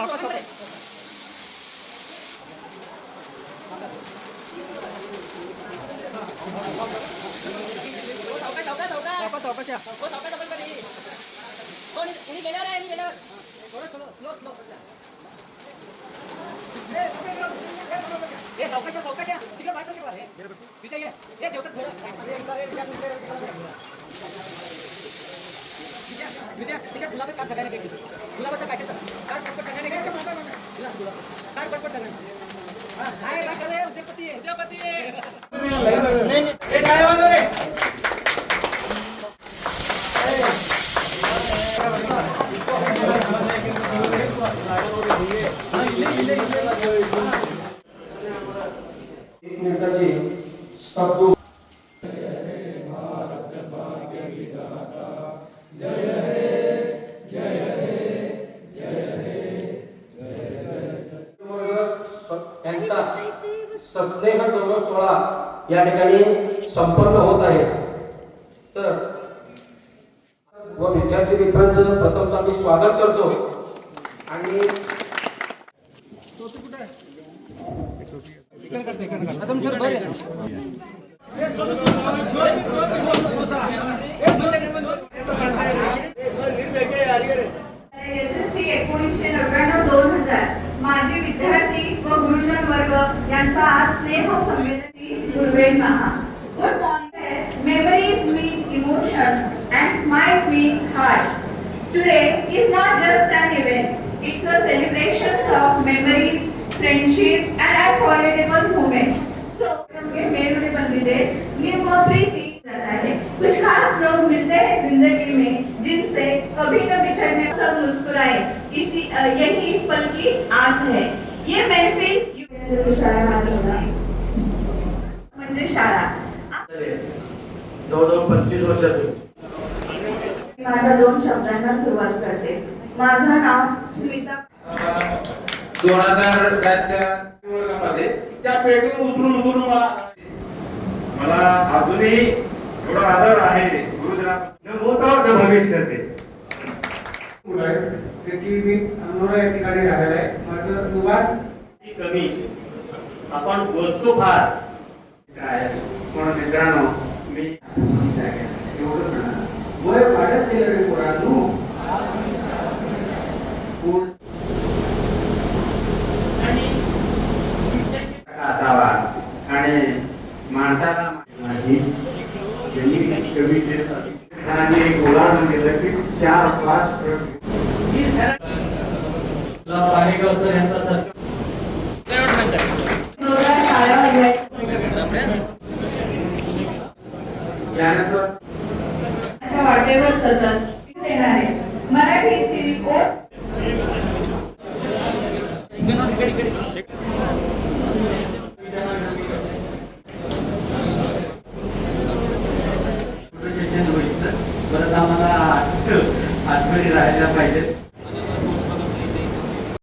गुलाबाचं काय पटपट सस्नेह गौरव सोहळा या ठिकाणी संपन्न होत आहे। तर व विद्यार्थी मित्रांचं प्रथमतः मी स्वागत करतो आणि SSC 1999-2000 माजी विद्यार्थी व गुरुजन वर्ग यांचा आज स्नेह संमेलनाची दुर्वेद महा। Good morning. Memories meet emotions and smile meets heart. Today is not just an event, it's a celebration of memories, friendship and unforgettable moments. So उनके मेल में बंदिले निम और प्रीति रहता है। कुछ खास लोग मिलते हैं जिंदगी में जिनसे कभी न बिछड़ने सब मुस्कुराए, यही इस पल की आस है। ये महफिल शाळा म्हणजे शाळा जवळजवळ 25 वर्षापूर्वी माझ्या 2 शब्दांना सुरुवात करते। माझं नाव स्मिता। 2000 च्या वर्गामध्ये त्या पेटीवर उचलून मला अजूनही एवढा आदर आहे गुरुजनांना भूतो भविष्य ते की मी अनोरा या ठिकाणी राहिला आहे। माझं निवास कमी आपण बोलतो फार काय म्हणून मित्रांनो मी एवढं वय वाढत गेलं रे पोरांनो असावा आणि माणसाला माझी ज्यांनी कवितेसाठी आणि गोळान केलं की 4 क्लास वाटेवर सतत येणारे मराठीची रिपोर्ट